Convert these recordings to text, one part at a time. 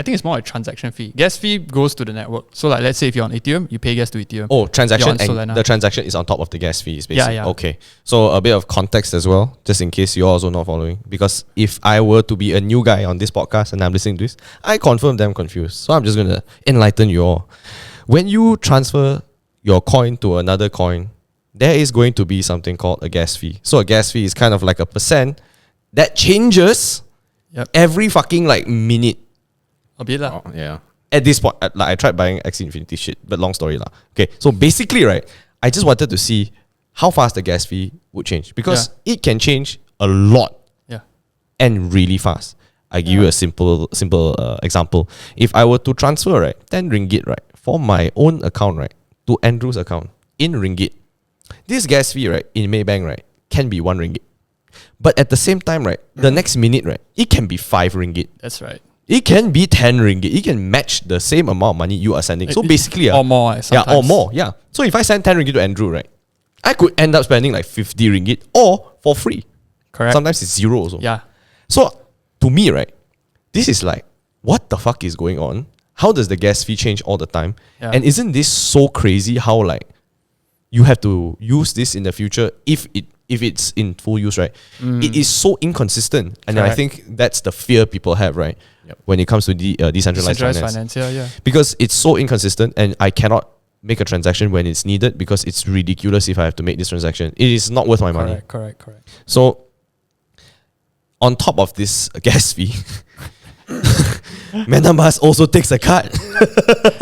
I think it's more a transaction fee. Gas fee goes to the network. So like, let's say if you're on Ethereum, you pay gas to Ethereum. Oh, transaction, You're on and Solana. the transaction is on top of the gas fees, basically. Yeah. Okay. So a bit of context as well, just in case you're also not following. Because if I were to be a new guy on this podcast and I'm listening to this, I confirm them confused. So I'm just going to enlighten you all. When you transfer your coin to another coin, there is going to be something called a gas fee. So a gas fee is kind of like a percent that changes every fucking like minute. A bit lah. Oh, yeah. At this point, like I tried buying Axie Infinity shit, but long story lah. Okay, so basically, right, I just wanted to see how fast the gas fee would change because it can change a lot, and really fast. I give you a simple example. If I were to transfer 10 ringgit for my own account to Andrew's account in ringgit, this gas fee in Maybank can be 1 ringgit, but at the same time the next minute it can be 5 ringgit. That's right. It can be 10 ringgit. It can match the same amount of money you are sending. So basically, or more. Sometimes. or more. Yeah. So if I send 10 ringgit to Andrew, I could end up spending like 50 ringgit or for free. Correct. Sometimes it's zero also. Yeah. So to me, this is like, what the fuck is going on? How does the gas fee change all the time? Yeah. And isn't this so crazy how like you have to use this in the future if it's in full use, It is so inconsistent. And I think that's the fear people have, when it comes to decentralized finance. Yeah. Because it's so inconsistent and I cannot make a transaction when it's needed because it's ridiculous if I have to make this transaction. It is not worth my money. Correct. So, on top of this gas fee, MetaMask also takes a cut.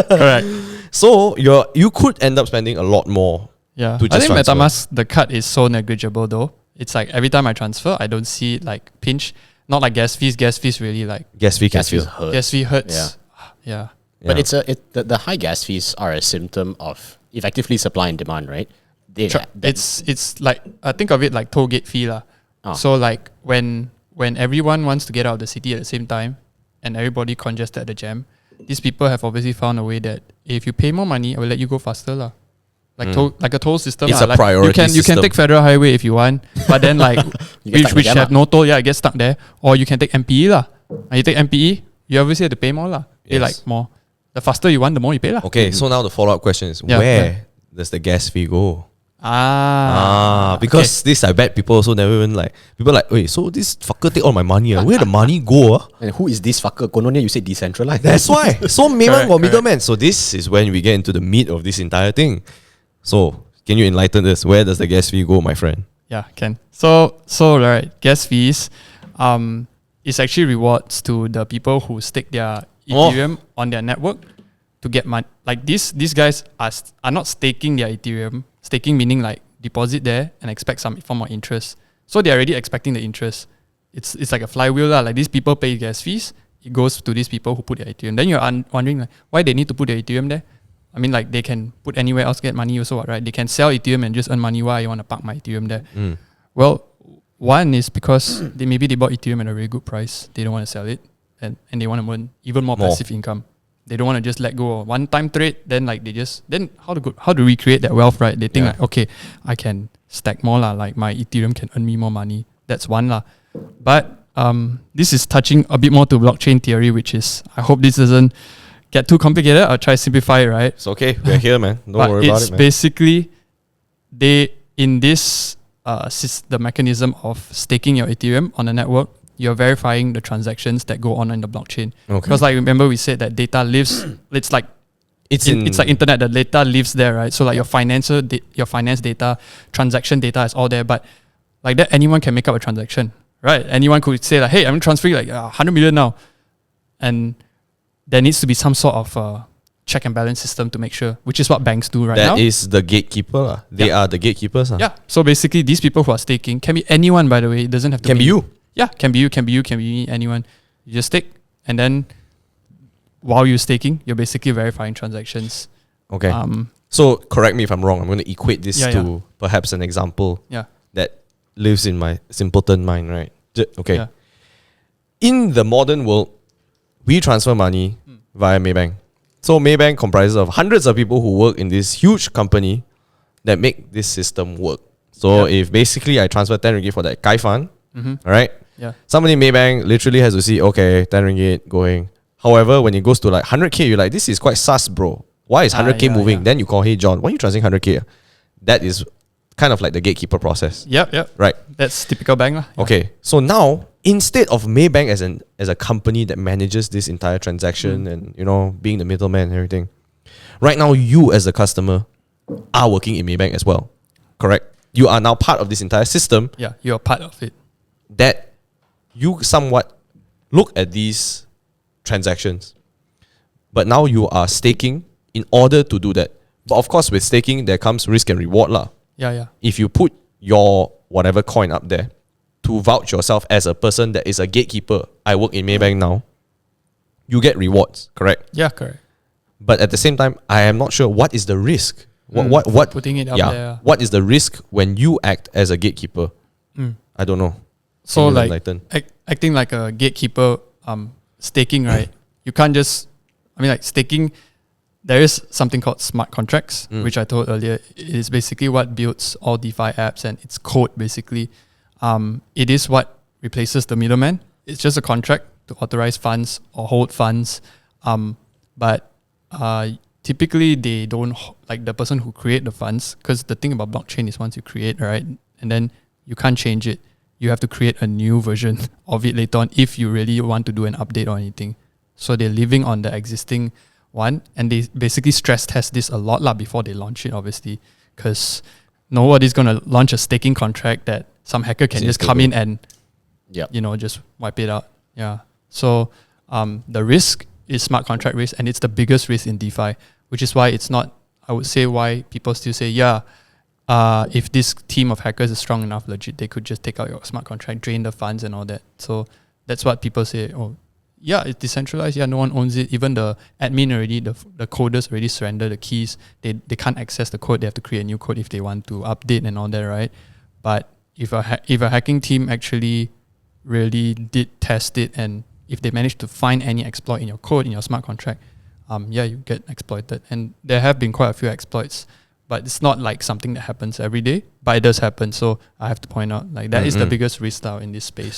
Correct. So, you could end up spending a lot more. Yeah, to I just think transfer. MetaMask, the cut is so negligible though. It's like every time I transfer, I don't see it like pinch. Not like gas fees. Gas fees really like Gas fee can Gas fees feel. hurt. gas fee hurts. Yeah. But the high gas fees are a symptom of effectively supply and demand, right? It's like think of it like toll gate fee lah. So like when everyone wants to get out of the city at the same time and everybody congested at the jam, these people have obviously found a way that if you pay more money, I will let you go faster lah. Like a toll system. It's lah. a Like priority you can system. take Federal Highway if you want, but then like which have no toll, it gets stuck there. Or you can take MPE lah. And you take MPE, you obviously have to pay more lah. Pay like more. The faster you want, the more you pay lah. Okay, so now the follow-up question is, Yeah, where does the gas fee go? Because okay. this, I bet people also never even like, people like, wait, so this fucker take all my money, where the money go? And who is this fucker? Kononia, you say decentralized. That's why. So maybe Correct, got middleman. So this is when we get into the meat of this entire thing. So can you enlighten us? Where does the gas fee go, my friend? Yeah, can. So right, gas fees, is actually rewards to the people who stake their Ethereum on their network to get money. Like these guys are not staking their Ethereum. Staking meaning like deposit there and expect some form of interest. So they're already expecting the interest. It's like a flywheel lah. Like these people pay gas fees. It goes to these people who put their Ethereum. Then you're wondering like, why they need to put their Ethereum there? I mean, like they can put anywhere else get money also, right? They can sell Ethereum and just earn money. Why I want to park my Ethereum there? Well, one is because maybe they bought Ethereum at a very good price. They don't want to sell it, and they want to earn even more passive income. They don't want to just let go of one-time trade. Then like how to recreate that wealth, right? They think like, okay, I can stack more lah. Like my Ethereum can earn me more money. That's one lah. But this is touching a bit more to blockchain theory, which is, I hope this doesn't get too complicated. I'll try to simplify it, right? It's okay. We're here, man. Don't worry about it, It's man. basically the mechanism of staking your Ethereum on the network, you're verifying the transactions that go on in the blockchain. Okay. Because like remember we said that data lives. It's like it's like internet. The data lives there, right? So like your finance data, transaction data is all there. But like that, anyone can make up a transaction, right? Anyone could say like, hey, I'm transferring like 100 million now, and there needs to be some sort of check and balance system to make sure, which is what banks do right now. That is the gatekeeper. They are the gatekeepers. Yeah. So basically, these people who are staking can be anyone, by the way. It doesn't have to Can be you. Yeah, can be you, can be me, anyone. You just stake, and then while you're staking, you're basically verifying transactions. Okay. So correct me if I'm wrong. I'm going to equate this Yeah, to perhaps an example Yeah. that lives in my simpleton mind, right? Okay. Yeah. In the modern world, we transfer money via Maybank. So Maybank comprises of hundreds of people who work in this huge company that make this system work. So if basically I transfer 10 ringgit for that Kai Fan, all right? Yeah. Somebody in Maybank literally has to see, okay, 10 ringgit going, However, when it goes to like 100K, you're like, this is quite sus, bro. Why is 100K moving? Then you call, hey, John, why are you transferring 100K? That is kind of like the gatekeeper process. Yep. Right. That's typical bank. Yeah. Okay. So now, instead of Maybank as a company that manages this entire transaction and, you know, being the middleman and everything, right now, you as a customer are working in Maybank as well. Correct? You are now part of this entire system. Yeah, you're part of it. That you somewhat look at these transactions, but now you are staking in order to do that. But of course, with staking, there comes risk and reward lah. Yeah. If you put your whatever coin up there to vouch yourself as a person that is a gatekeeper, I work in Maybank now, you get rewards, correct? Yeah, correct. But at the same time, I am not sure what is the risk. What putting it up there. What is the risk when you act as a gatekeeper? I don't know. So like acting like a gatekeeper, staking, right? You can't just, I mean, like staking, there is something called smart contracts, which I told earlier. It is basically what builds all DeFi apps, and it's code basically. It is what replaces the middleman. It's just a contract to authorize funds or hold funds. But typically they don't, like the person who create the funds, because the thing about blockchain is once you create, right, and then you can't change it. You have to create a new version of it later on if you really want to do an update or anything. So they're living on the existing one, and they basically stress test this a lot before they launch it, obviously, because nobody's going to launch a staking contract that some hacker can just come in and just wipe it out. Yeah. So the risk is smart contract risk, and it's the biggest risk in DeFi, which is why it's not, I would say, why people still say, if this team of hackers is strong enough, legit, they could just take out your smart contract, drain the funds and all that. So that's what people say. Oh, yeah, it's decentralized. Yeah, no one owns it. Even the admin already, the coders already surrender the keys. They can't access the code. They have to create a new code if they want to update and all that, right? But if a hacking team actually really did test it, and if they manage to find any exploit in your code, in your smart contract, you get exploited. And there have been quite a few exploits, but it's not like something that happens every day, but it does happen. So I have to point out, like, that is the biggest risk now in this space.